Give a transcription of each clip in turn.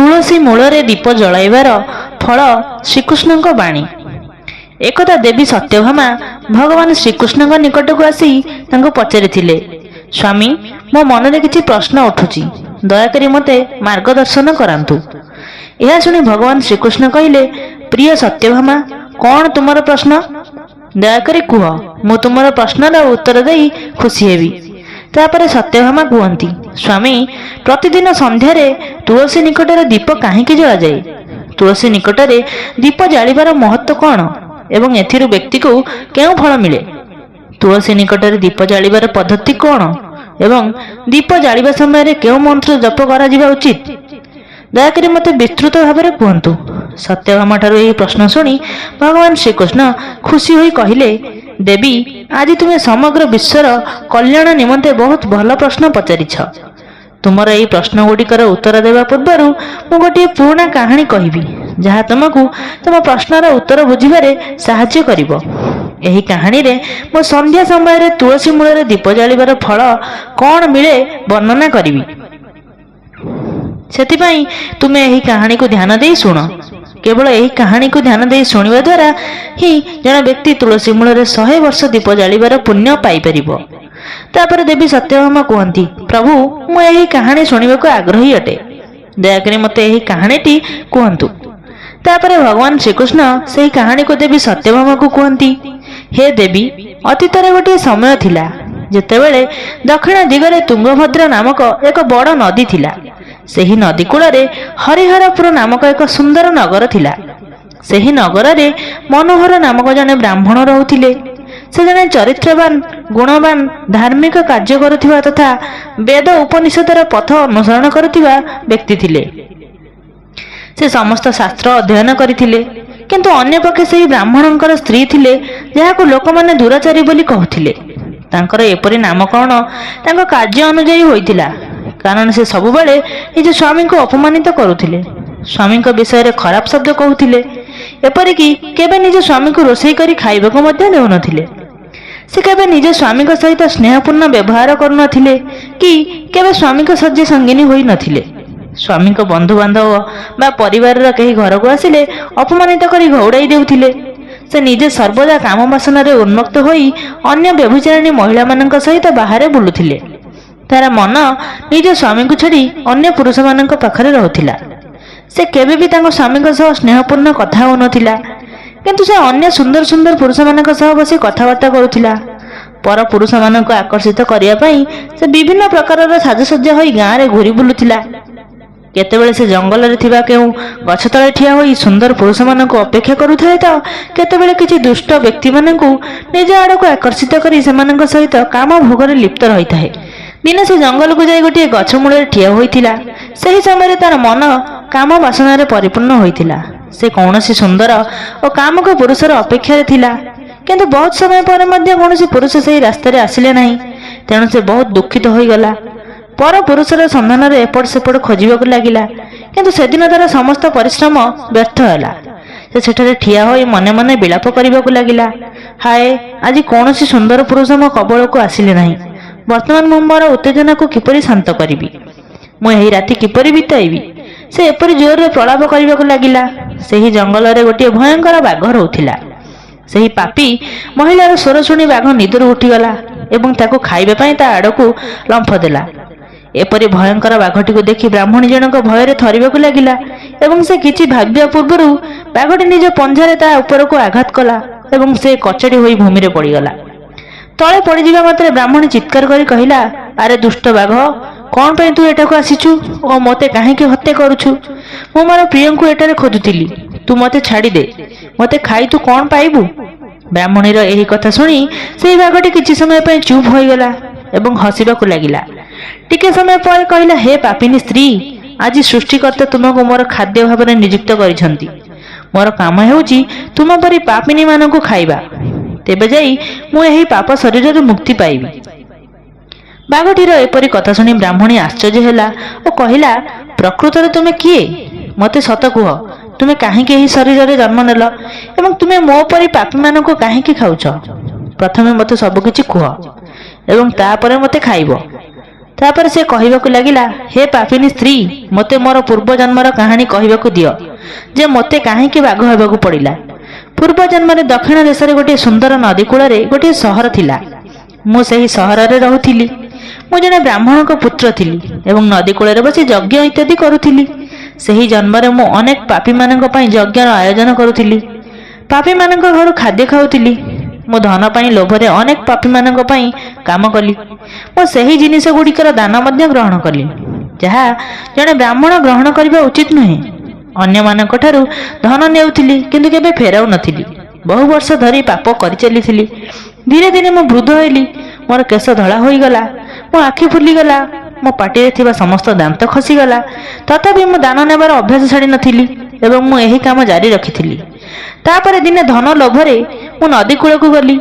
तुलसी मूलरे दीप जलाइबार फल श्रीकृष्ण बाणी। एकदा देवी सत्यभामा भगवान श्रीकृष्ण निकट को आसी पचारि, स्वामी मो मन में किसी प्रश्न उठुची, दयाकरी मते मार्गदर्शन करांतु। यह शुणी भगवान श्रीकृष्ण कहले, प्रिय सत्यभामा कौन तुमर प्रश्न? दयाकरी कुह, मु तुमर प्रश्नर उत्तर दे खुशी हेबी। तापर सत्यभामा कहती, स्वामी प्रतिदिन संध्यारे तुलसी निकटरे दीप कहीं जला जाए? तुलसी निकटरे दीप जालिबार महत्व कौन एवं एथिरु व्यक्ति को केउ फल मिले? तुलसी निकटरे दीप जालिबार पद्धति कौन एवं दीप जालिबा समय केउ मंत्र जप करा जिबा उचित? दयाकरी मते विस्तृत भाव में कहतु। सत्यभामा ठारू यही प्रश्न शुणी भगवान श्रीकृष्ण खुशी होई कहले, देवी आज तुम्हें समग्र विश्वर कल्याण निमंते बहुत भल प्रश्न पचारिछ। तुमर यही प्रश्न गुड़िकर उत्तर देवा पूर्व मु गोटे पुराना कहानी कहबी, जहाँ तुमको तुम प्रश्नर उत्तर बुझिबारे साहाय्य करिवो। एही कहानी रे मो संध्या समय तुलसी मूल दीप जालिबार फल कौन मिले वर्णना करिवि। सेतिपई तुमे एही कहानी को ध्यान दे शुण। केवल यही कहानी को ध्यान दे शुणिबा द्वारा ही जन व्यक्ति तुलसी मूल 100 वर्ष दीप जालिबार पुण्य पाई परिबो। तापर देवी सत्यभामा कहती, प्रभु मु यही कहानी शुणिबाक आग्रही अटे, दयाकरी मते यही कहानीटी कहतु। तापर भगवान श्रीकृष्ण सही कहानी को देवी सत्यभामा को कहती, हे देवी अतीत गोटे समय थिला जेतेबेले दक्षिण दिगरे तुंगभद्र नामक एक बड़ नदी थिला। सेही नदी कूଳରେ हरिहरपुर नामक एक सुंदर नगर थिला। सेही नगर रे मनोहर नामक जने ब्राह्मण रहुथिले। से जने चरित्रवान गुणवान धार्मिक कार्य करुथिबा तथा वेद उपनिषदर पथ अनुसरण करुथिबा व्यक्ति थिले। से समस्त शास्त्र अध्ययन करिथिले, किंतु अन्य पक्षे सेही ब्राह्मणंकर स्त्री थिले जाहाको लोकमाने दुराचारी बोली कहथिले। तांकर एपरि नामकरण तांको कार्य अनुଯାयी होइतिला, कारण से सब बेले निज स्वामी को अपमानित करुथिले, स्वामी विषय रे खराब शब्द कहूथिले, एपरिकी केबे निज स्वामी को रोषेई करी खाइबाको मध्य देउनथिले। से केबे निज स्वामी सहित स्नेहपूर्ण व्यवहार करुनथिले कि केबे स्वामी सज्जे संगिनी होई नथिले। स्वामी बंधु बांधव बा परिवार कहीं घर को आसिले अपमानित करी घौड़ाई देउथिले। से निजे सर्वदा काम बासना रे उन्मुक्त होई अन्य व्यभिचारिणी महिला मानक सहित बाहर बुलुथिले। तार मन निज स्वामी को छाड़ी अन्य पुरुष मानक पाखरे रहुथिला। से केबे भी तांको स्वामी सह स्नेहपूर्ण कथा होनथिला, किंतु से अन्य सुंदर सुंदर पुरुष मानक सह बसी कथाबार्ता करुथिला। पर पुरुष मानक आकर्षित करिया पई से विभिन्न प्रकार साजसज्जा होई गाँ रे घुरी बुलुथिला। केतेबेले से जंगल रे थिबा केउ गछ तळे ठिया होई सुंदर पुरुष मानक अपेक्षा करुथाय त केतेबेले किछि दुष्ट व्यक्ति मानकु निज आडको आकर्षित करी सेमानक सहित काम भोगरे लिप्त रहिथाय। दिने से जंगल को जाई गोटे गछ मूल ठिया होइथिला। सही समय तार मन काम वासना रे परिपूर्ण होइथिला। से कौनसी सुंदर और कामक पुरुषर अपेक्षा रे थिला, किंतु बहुत समय पर मध्य कौनसी पुरुष सही रास्ता रे आसिले नाही। तेणु से बहुत दुखित होई गला। पर पुरुषर संधान रे एपट सेपट खोजिबाकु लागिला, किंतु सेदिन तार समस्त परिश्रम व्यर्थ होला। से सेठारे ठिया होई मने मने विलाप करिबाकु लागिला, हाय आज कौनसी सुंदर पुरुष मो कबल को आसिले नाही। वर्तमान मु मोर उत्तेजना को किपरि शांत करिबि, मु एही राति किपरि बिताइबि। से एपरि जोर रे प्रलाप करिबाकु लागिला। सेही जंगल रे गोटे भयंकर बाघ रहउथिला। सेही पापी महिलार स्वर शुणी बाघ निदरु उठिगला एवं ताको खाइबा पई ता आडकु लंफ देला। एपरि भयंकर बाघटी को देखि ब्राह्मणी जनक भୟରେ थरिबाकु लागिला एवं से किछि भाबिया पूर्वरु बाघटी निज पंजारे ता ऊपर को आघात कला एवं से कचड़ी होई भूमि रे पड़ीगला। तले पड़ी जिबा मात्रे ब्राह्मणी चित्कार करी कहिला, अरे दुष्ट बाघ कौन पे तू एटा को आसीचु ओ मते काहे के हत्या करूछु? मु मोर प्रिय को एटारे खोजुतिली, तू मते छाड़ी दे, मते खाई तू कौन पाइबु? ब्राह्मणीर एही कथा सुनी सेही बाघटी किछि समय पे चुप होई गला एवं हसिबाकु लागिला। टिके समय पर कहिला, हे पापिनी स्त्री, आज सृष्टिकर्ता तुमको मोर खाद्य भाव में नियुक्त करिसंती। मोर काम हेउची तुम परी पापिनी मानकु खाइबा, तेबे जाई मु एही पाप शरीर रे मुक्ति पाइबी। बाघटीर एपरी कथा सुनी ब्राह्मणी आश्चर्य होला और कहिला, प्रकृत रे तुमे किए? मते सत कुह, तुमे काहेकि एही शरीर रे जन्म नेल एवं तुमे मो परी पापी मानकु काहेकि खाउछ? प्रथमे मते सब किछि कुह एवं तापरे मते खाइबो। ତାପରେ ସେ କହିବାକୁ ଲାଗିଲା, ହେ ପାପିନୀ ସ୍ତ୍ରୀ, ମୋତେ ମୋର ପୂର୍ବ ଜନ୍ମର କାହାଣୀ କହିବାକୁ ଦିଅ ଯେ ମୋତେ କାହିଁକି ବାଘ ହେବାକୁ ପଡ଼ିଲା। ପୂର୍ବ ଜନ୍ମରେ ଦକ୍ଷିଣ ଦେଶରେ ଗୋଟିଏ ସୁନ୍ଦର ନଦୀ କୂଳରେ ଗୋଟିଏ ସହର ଥିଲା। ମୁଁ ସେହି ସହରରେ ରହୁଥିଲି। ମୁଁ ଜଣେ ବ୍ରାହ୍ମଣଙ୍କ ପୁତ୍ର ଥିଲି ଏବଂ ନଦୀ କୂଳରେ ବସି ଯଜ୍ଞ ଇତ୍ୟାଦି କରୁଥିଲି। ସେହି ଜନ୍ମରେ ମୁଁ ଅନେକ ପାପୀମାନଙ୍କ ପାଇଁ ଯଜ୍ଞର ଆୟୋଜନ କରୁଥିଲି। ପାପୀମାନଙ୍କ ଘରୁ ଖାଦ୍ୟ ଖାଉଥିଲି। ମୁଁ ଧନ ପାଇଁ ଲୋଭରେ ଅନେକ ପାପୀମାନଙ୍କ ପାଇଁ କାମ କଲି। ମୁଁ ସେହି ଜିନିଷ ଗୁଡ଼ିକର ଦାନ ମଧ୍ୟ ଗ୍ରହଣ କଲି, ଯାହା ଜଣେ ବ୍ରାହ୍ମଣ ଗ୍ରହଣ କରିବା ଉଚିତ ନୁହେଁ। ଅନ୍ୟମାନଙ୍କଠାରୁ ଧନ ନେଉଥିଲି କିନ୍ତୁ କେବେ ଫେରାଉ ନଥିଲି। ବହୁ ବର୍ଷ ଧରି ପାପ କରିଚାଲିଥିଲି। ଧୀରେ ଧୀରେ ମୁଁ ବୃଦ୍ଧ ହେଲି। ମୋର କେଶ ଧଳା ହୋଇଗଲା, ମୋ ଆଖି ଫୁଲିଗଲା, ମୋ ପାଟିରେ ଥିବା ସମସ୍ତ ଦାନ୍ତ ଖସିଗଲା। ତଥାପି ମୁଁ ଦାନ ନେବାର ଅଭ୍ୟାସ ଛାଡ଼ି ନଥିଲି ଏବଂ ମୁଁ ଏହି କାମ ଜାରି ରଖିଥିଲି। ତାପରେ ଦିନେ ଧନ ଲୋଭରେ ମୁଁ ନଦୀ କୂଳକୁ ଗଲି।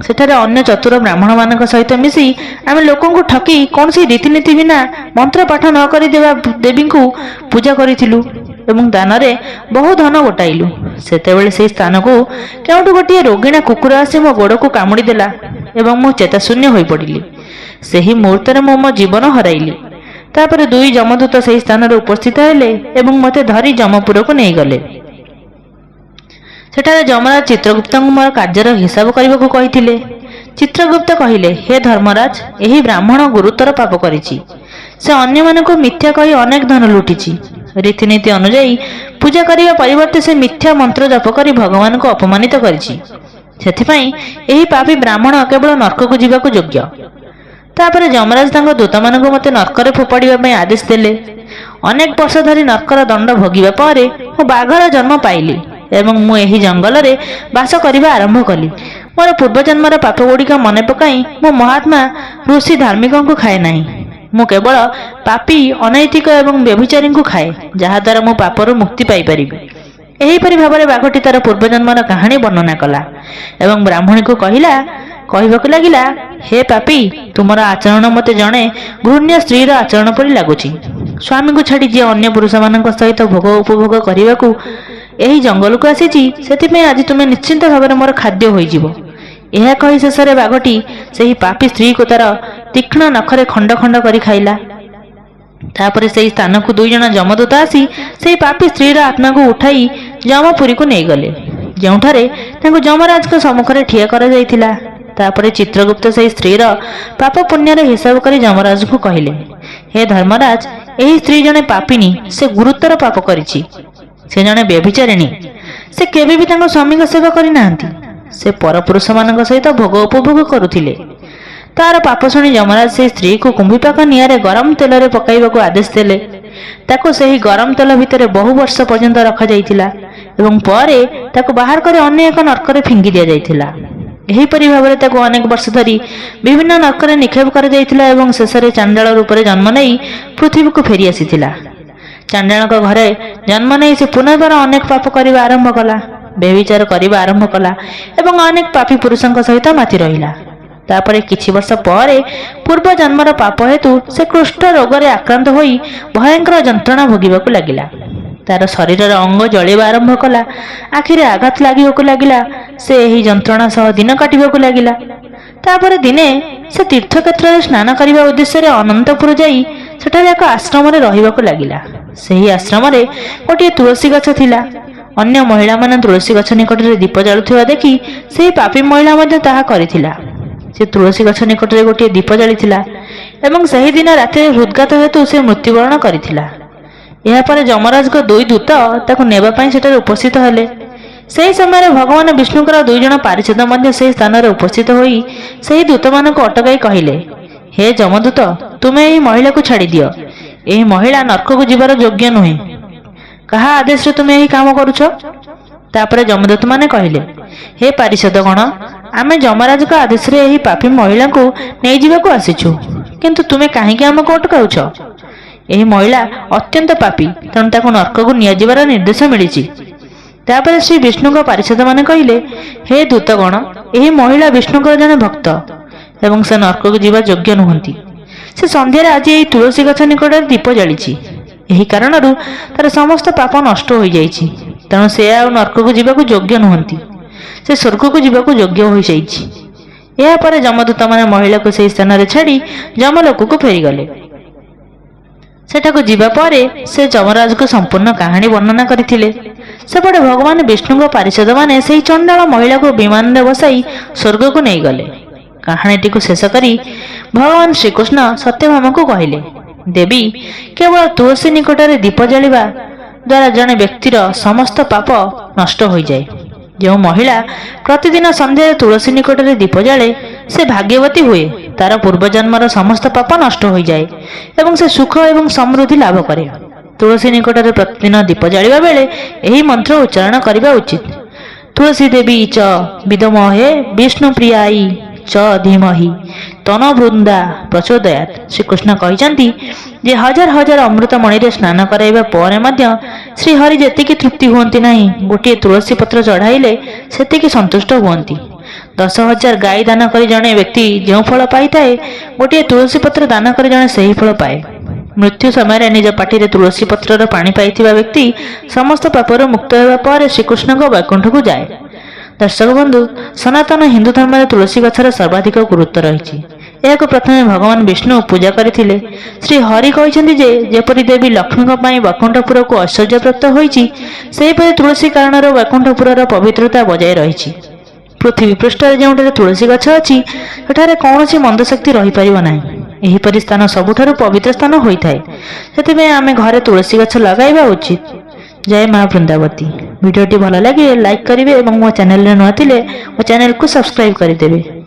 ସେଠାରେ ଅନ୍ୟ ଚତୁର ବ୍ରାହ୍ମଣମାନଙ୍କ ସହିତ ମିଶି ଆମେ ଲୋକଙ୍କୁ ଠକି କୌଣସି ରୀତିନୀତି ବିନା ମନ୍ତ୍ର ପାଠ ନ କରି ଦେବୀଙ୍କୁ ପୂଜା କରିଥିଲୁ ଏବଂ ଦାନରେ ବହୁ ଧନ ଗୋଟାଇଲୁ। ସେତେବେଳେ ସେହି ସ୍ଥାନକୁ କେଉଁଠୁ ଗୋଟିଏ ରୋଗିଣା କୁକୁର ଆସି ମୋ ଗୋଡ଼କୁ କାମୁଡ଼ି ଦେଲା ଏବଂ ମୁଁ ଚେତାଶୂନ୍ୟ ହୋଇପଡ଼ିଲି। ସେହି ମୁହୂର୍ତ୍ତରେ ମୁଁ ମୋ ଜୀବନ ହରାଇଲି। ତାପରେ ଦୁଇ ଯମଦୂତ ସେହି ସ୍ଥାନରେ ଉପସ୍ଥିତ ହେଲେ ଏବଂ ମୋତେ ଧରି ଯମପୁରକୁ ନେଇଗଲେ। ସେଠାରେ ଯମରାଜ ଚିତ୍ରଗୁପ୍ତଙ୍କୁ ମୋର କାର୍ଯ୍ୟର ହିସାବ କରିବାକୁ କହିଥିଲେ। ଚିତ୍ରଗୁପ୍ତ କହିଲେ, ହେ ଧର୍ମରାଜ, ଏହି ବ୍ରାହ୍ମଣ ଗୁରୁତର ପାପ କରିଛି। ସେ ଅନ୍ୟମାନଙ୍କୁ ମିଥ୍ୟା କହି ଅନେକ ଧନ ଲୁଟିଛି। ରୀତିନୀତି ଅନୁଯାୟୀ ପୂଜା କରିବା ପରିବର୍ତ୍ତେ ସେ ମିଥ୍ୟା ମନ୍ତ୍ର ଜପ କରି ଭଗବାନଙ୍କୁ ଅପମାନିତ କରିଛି। ସେଥିପାଇଁ ଏହି ପାପୀ ବ୍ରାହ୍ମଣ କେବଳ ନର୍କକୁ ଯିବାକୁ ଯୋଗ୍ୟ। ତାପରେ ଯମରାଜ ତାଙ୍କ ଦୂତମାନଙ୍କୁ ମୋତେ ନର୍କରେ ଫୋପାଡ଼ିବା ପାଇଁ ଆଦେଶ ଦେଲେ। ଅନେକ ବର୍ଷ ଧରି ନର୍କର ଦଣ୍ଡ ଭୋଗିବା ପରେ ମୁଁ ବାଘର ଜନ୍ମ ପାଇଲି ଏବଂ ମୁଁ ଏହି ଜଙ୍ଗଲରେ ବାସ କରିବା ଆରମ୍ଭ କଲି। ମୋର ପୂର୍ବଜନ୍ମର ପାପ ଗୁଡ଼ିକ ମନେ ପକାଇ ମୁଁ ମହାତ୍ମା ଋଷି ଧାର୍ମିକଙ୍କୁ ଖାଏ ନାହିଁ। ମୁଁ କେବଳ ପାପୀ, ଅନୈତିକ ଏବଂ ବ୍ୟଭିଚାରୀଙ୍କୁ ଖାଏ, ଯାହାଦ୍ୱାରା ମୁଁ ପାପରୁ ମୁକ୍ତି ପାଇପାରିବି। ଏହିପରି ଭାବରେ ବାଘଟି ତାର ପୂର୍ବଜନ୍ମର କାହାଣୀ ବର୍ଣ୍ଣନା କଲା ଏବଂ ବ୍ରାହ୍ମଣୀକୁ କହିବାକୁ ଲାଗିଲା, ହେ ପାପୀ, ତୁମର ଆଚରଣ ମୋତେ ଜଣେ ଘୃଣ୍ୟ ସ୍ତ୍ରୀର ଆଚରଣ ପରି ଲାଗୁଛି। ସ୍ୱାମୀଙ୍କୁ ଛାଡ଼ି ଯିଏ ଅନ୍ୟ ପୁରୁଷମାନଙ୍କ ସହିତ ଭୋଗ ଉପଭୋଗ କରିବାକୁ ଏହି ଜଙ୍ଗଲକୁ ଆସିଛି, ସେଥିପାଇଁ ଆଜି ତୁମେ ନିଶ୍ଚିନ୍ତ ଭାବରେ ମୋର ଖାଦ୍ୟ ହୋଇଯିବ। ଏହା କହି ଶେଷରେ ବାଘଟି ସେହି ପାପୀ ସ୍ତ୍ରୀକୁ ତାର ତୀକ୍ଷ୍ଣ ନଖରେ ଖଣ୍ଡ ଖଣ୍ଡ କରି ଖାଇଲା। ତାପରେ ସେହି ସ୍ଥାନକୁ ଦୁଇ ଜଣ ଯମଦୂତ ଆସି ସେହି ପାପୀ ସ୍ତ୍ରୀର ଆତ୍ମାକୁ ଉଠାଇ ଯମପୁରୀକୁ ନେଇଗଲେ, ଯେଉଁଠାରେ ତାଙ୍କୁ ଯମରାଜଙ୍କ ସମ୍ମୁଖରେ ଠିଆ କରାଯାଇଥିଲା। ତାପରେ ଚିତ୍ରଗୁପ୍ତ ସେହି ସ୍ତ୍ରୀର ପାପ ପୁଣ୍ୟର ହିସାବ କରି ଯମରାଜଙ୍କୁ କହିଲେ, ହେ ଧର୍ମରାଜ, ଏହି ସ୍ତ୍ରୀ ଜଣେ ପାପିନୀ। ସେ ଗୁରୁତର ପାପ କରିଛି। ସେ ଜଣେ ବ୍ୟଭିଚାରିଣୀ। ସେ କେବେ ବି ତାଙ୍କ ସ୍ୱାମୀଙ୍କ ସେବା କରିନାହାନ୍ତି। ସେ ପରପୁରୁଷମାନଙ୍କ ସହିତ ଭୋଗ ଉପଭୋଗ କରୁଥିଲେ। ତାର ପାପ ଶୁଣି ଯମରାଜ ସେହି ସ୍ତ୍ରୀକୁ କୁମ୍ଭୀପାକ ନିଆଁରେ ଗରମ ତେଲରେ ପକାଇବାକୁ ଆଦେଶ ଦେଲେ। ତାକୁ ସେହି ଗରମ ତେଲ ଭିତରେ ବହୁ ବର୍ଷ ପର୍ଯ୍ୟନ୍ତ ରଖାଯାଇଥିଲା ଏବଂ ପରେ ତାକୁ ବାହାର କରି ଅନ୍ୟ ଏକ ନର୍କରେ ଫିଙ୍ଗି ଦିଆଯାଇଥିଲା। ଏହିପରି ଭାବରେ ତାକୁ ଅନେକ ବର୍ଷ ଧରି ବିଭିନ୍ନ ନର୍କରେ ନିକ୍ଷେପ କରାଯାଇଥିଲା ଏବଂ ଶେଷରେ ଚାଣ୍ଡାଳ ରୂପରେ ଜନ୍ମ ନେଇ ପୃଥିବୀକୁ ଫେରି ଆସିଥିଲା। ଚାଣ୍ଡାଳଙ୍କ ଘରେ ଜନ୍ମ ନେଇ ସେ ପୁନର୍ବାର ଅନେକ ପାପ କରିବା ଆରମ୍ଭ କଲା, ବ୍ୟଭିଚାର କରିବା ଆରମ୍ଭ କଲା ଏବଂ ଅନେକ ପାପୀ ପୁରୁଷଙ୍କ ସହିତ ମାତି ରହିଲା। ତାପରେ କିଛି ବର୍ଷ ପରେ ପୂର୍ବ ଜନ୍ମର ପାପ ହେତୁ ସେ କୁଷ୍ଠ ରୋଗରେ ଆକ୍ରାନ୍ତ ହୋଇ ଭୟଙ୍କର ଯନ୍ତ୍ରଣା ଭୋଗିବାକୁ ଲାଗିଲା। ତାର ଶରୀରର ଅଙ୍ଗ ଜଳିବା ଆରମ୍ଭ କଲା, ଆଖିରେ ଆଘାତ ଲାଗିବାକୁ ଲାଗିଲା। ସେ ଏହି ଯନ୍ତ୍ରଣା ସହ ଦିନ କାଟିବାକୁ ଲାଗିଲା। ତାପରେ ଦିନେ ସେ ତୀର୍ଥକ୍ଷେତ୍ରରେ ସ୍ନାନ କରିବା ଉଦ୍ଦେଶ୍ୟରେ ଅନନ୍ତପୁର ଯାଇ ସେଠାରେ ଏକ ଆଶ୍ରମରେ ରହିବାକୁ ଲାଗିଲା। ସେହି ଆଶ୍ରମରେ ଗୋଟିଏ ତୁଳସୀ ଗଛ ଥିଲା। ଅନ୍ୟ ମହିଳାମାନେ ତୁଳସୀ ଗଛ ନିକଟରେ ଦୀପ ଜାଳୁଥିବା ଦେଖି ସେହି ପାପୀ ମହିଳା ମଧ୍ୟ ତାହା କରିଥିଲା। ସେ ତୁଳସୀ ଗଛ ନିକଟରେ ଗୋଟିଏ ଦୀପ ଜାଳିଥିଲା ଏବଂ ସେହିଦିନ ରାତିରେ ହୃଦଘାତ ହେତୁ ସେ ମୃତ୍ୟୁବରଣ କରିଥିଲା। ଏହାପରେ ଯମରାଜଙ୍କ ଦୁଇ ଦୂତ ତାକୁ ନେବା ପାଇଁ ସେଠାରେ ଉପସ୍ଥିତ ହେଲେ। ସେହି ସମୟରେ ଭଗବାନ ବିଷ୍ଣୁଙ୍କର ଦୁଇ ଜଣ ପାରିଷଦ ମଧ୍ୟ ସେହି ସ୍ଥାନରେ ଉପସ୍ଥିତ ହୋଇ ସେହି ଦୂତମାନଙ୍କୁ ଅଟକାଇ କହିଲେ, ହେ ଯମଦୂତ, ତୁମେ ଏହି ମହିଳାକୁ ଛାଡ଼ିଦିଅ। ଏହି ମହିଳା ନର୍କକୁ ଯିବାର ଯୋଗ୍ୟ ନୁହେଁ। କାହା ଆଦେଶରେ ତୁମେ ଏହି କାମ କରୁଛ? ତାପରେ ଯମଦୂତମାନେ କହିଲେ, ହେ ପାରିଷଦଗଣ, ଆମେ ଯମରାଜଙ୍କ ଆଦେଶରେ ଏହି ପାପୀ ମହିଳାଙ୍କୁ ନେଇଯିବାକୁ ଆସିଛୁ, କିନ୍ତୁ ତୁମେ କାହିଁକି ଆମକୁ ଅଟକାଉଛ? ଏହି ମହିଳା ଅତ୍ୟନ୍ତ ପାପୀ, ତେଣୁ ତାକୁ ନର୍କକୁ ନିଆଯିବାର ନିର୍ଦ୍ଦେଶ ମିଳିଛି। ତାପରେ ଶ୍ରୀ ବିଷ୍ଣୁଙ୍କ ପାରିଷଦମାନେ କହିଲେ, ହେ ଦୂତଗଣ, ଏହି ମହିଳା ବିଷ୍ଣୁଙ୍କର ଜଣେ ଭକ୍ତ ଏବଂ ସେ ନର୍କକୁ ଯିବା ଯୋଗ୍ୟ ନୁହନ୍ତି। ସେ ସନ୍ଧ୍ୟାରେ ଆଜି ଏହି ତୁଳସୀ ଗଛ ନିକଟରେ ଦୀପ ଜାଳିଛି। ଏହି କାରଣରୁ ତାର ସମସ୍ତ ପାପ ନଷ୍ଟ ହୋଇଯାଇଛି, ତେଣୁ ସେ ଆଉ ନର୍କକୁ ଯିବାକୁ ଯୋଗ୍ୟ ନୁହନ୍ତି। ସେ ସ୍ୱର୍ଗକୁ ଯିବାକୁ ଯୋଗ୍ୟ ହୋଇଯାଇଛି। ଏହାପରେ ଯମଦୂତମାନେ ମହିଳାକୁ ସେହି ସ୍ଥାନରେ ଛାଡ଼ି ଯମଲୋକକୁ ଫେରିଗଲେ। ସେଠାକୁ ଯିବା ପରେ ସେ ଯମରାଜକୁ ସମ୍ପୂର୍ଣ୍ଣ କାହାଣୀ ବର୍ଣ୍ଣନା କରିଥିଲେ। ସେପଟେ ଭଗବାନ ବିଷ୍ଣୁଙ୍କ ପାରିଷଦମାନେ ସେହି ଚଣ୍ଡାଳ ମହିଳାକୁ ବିମାନରେ ବସାଇ ସ୍ୱର୍ଗକୁ ନେଇଗଲେ। କାହାଣୀଟିକୁ ଶେଷ କରି ଭଗବାନ ଶ୍ରୀକୃଷ୍ଣ ସତ୍ୟଭାମାଙ୍କୁ କହିଲେ, ଦେବୀ, କେବଳ ତୁଳସୀ ନିକଟରେ ଦୀପ ଜାଳିବା ଦ୍ୱାରା ଜଣେ ବ୍ୟକ୍ତିର ସମସ୍ତ ପାପ ନଷ୍ଟ ହୋଇଯାଏ। ଯେଉଁ ମହିଳା ପ୍ରତିଦିନ ସନ୍ଧ୍ୟାରେ ତୁଳସୀ ନିକଟରେ ଦୀପ ଜାଳେ ସେ ଭାଗ୍ୟବତୀ ହୁଏ। ତାର ପୂର୍ବଜନ୍ମର ସମସ୍ତ ପାପ ନଷ୍ଟ ହୋଇଯାଏ ଏବଂ ସେ ସୁଖ ଏବଂ ସମୃଦ୍ଧି ଲାଭ କରେ। ତୁଳସୀ ନିକଟରେ ପ୍ରତିଦିନ ଦୀପ ଜାଳିବା ବେଳେ ଏହି ମନ୍ତ୍ର ଉଚ୍ଚାରଣ କରିବା ଉଚିତ। ତୁଳସୀ ଦେବୀ ଚ ବିଦମହେ ବିଷ୍ଣୁ ପ୍ରିୟାଇ ଚ ଧୀମହି ତନବୃନ୍ଦା ପ୍ରଚୋଦୟାତ୍। ଶ୍ରୀକୃଷ୍ଣ କହିଛନ୍ତି ଯେ ହଜାର ହଜାର ଅମୃତମଣିରେ ସ୍ନାନ କରାଇବା ପରେ ମଧ୍ୟ ଶ୍ରୀହରି ଯେତିକି ତୃପ୍ତି ହୁଅନ୍ତି ନାହିଁ, ଗୋଟିଏ ତୁଳସୀ ପତ୍ର ଚଢ଼ାଇଲେ ସେତିକି ସନ୍ତୁଷ୍ଟ ହୁଅନ୍ତି। 10,000 ଗାଈ ଦାନ କରି ଜଣେ ବ୍ୟକ୍ତି ଯେଉଁ ଫଳ ପାଇଥାଏ, ଗୋଟିଏ ତୁଳସୀ ପତ୍ର ଦାନ କରି ଜଣେ ସେହି ଫଳ ପାଏ। ମୃତ୍ୟୁ ସମୟରେ ନିଜ ପାଟିରେ ତୁଳସୀ ପତ୍ରର ପାଣି ପାଇଥିବା ବ୍ୟକ୍ତି ସମସ୍ତ ପାପରୁ ମୁକ୍ତ ହେବା ପରେ ଶ୍ରୀକୃଷ୍ଣଙ୍କ ବୈକୁଣ୍ଠକୁ ଯାଏ। ଦର୍ଶକ ବନ୍ଧୁ, ସନାତନ ହିନ୍ଦୁ ଧର୍ମରେ ତୁଳସୀ ଗଛର ସର୍ବାଧିକ ଗୁରୁତ୍ୱ ରହିଛି। ଏହାକୁ ପ୍ରଥମେ ଭଗବାନ ବିଷ୍ଣୁ ପୂଜା କରିଥିଲେ। ଶ୍ରୀ ହରି କହିଛନ୍ତି ଯେ ଯେପରି ଦେବୀ ଲକ୍ଷ୍ମୀଙ୍କ ପାଇଁ ବୈକୁଣ୍ଠପୁରକୁ ଐଶ୍ୱର୍ଯ୍ୟପ୍ରାପ୍ତ ହୋଇଛି, ସେହିପରି ତୁଳସୀ କାରଣରୁ ବୈକୁଣ୍ଠପୁରର ପବିତ୍ରତା ବଜାୟ ରହିଛି। ପୃଥିବୀ ପୃଷ୍ଠରେ ଯେଉଁଠାରେ ତୁଳସୀ ଗଛ ଅଛି, ସେଠାରେ କୌଣସି ମନ୍ଦ ଶକ୍ତି ରହିପାରିବ ନାହିଁ। ଏହିପରି ସ୍ଥାନ ସବୁଠାରୁ ପବିତ୍ର ସ୍ଥାନ ହୋଇଥାଏ। ସେଥିପାଇଁ ଆମେ ଘରେ ତୁଳସୀ ଗଛ ଲଗାଇବା ଉଚିତ। ଜୟ ମା ବୃନ୍ଦାବତୀ। ଭିଡ଼ିଓଟି ଭଲ ଲାଗିଲେ ଲାଇକ୍ କରିବେ ଏବଂ ମୋ ଚ୍ୟାନେଲରେ ନୂଆ ଥିଲେ ମୋ ଚ୍ୟାନେଲକୁ ସବସ୍କ୍ରାଇବ୍ କରିଦେବେ।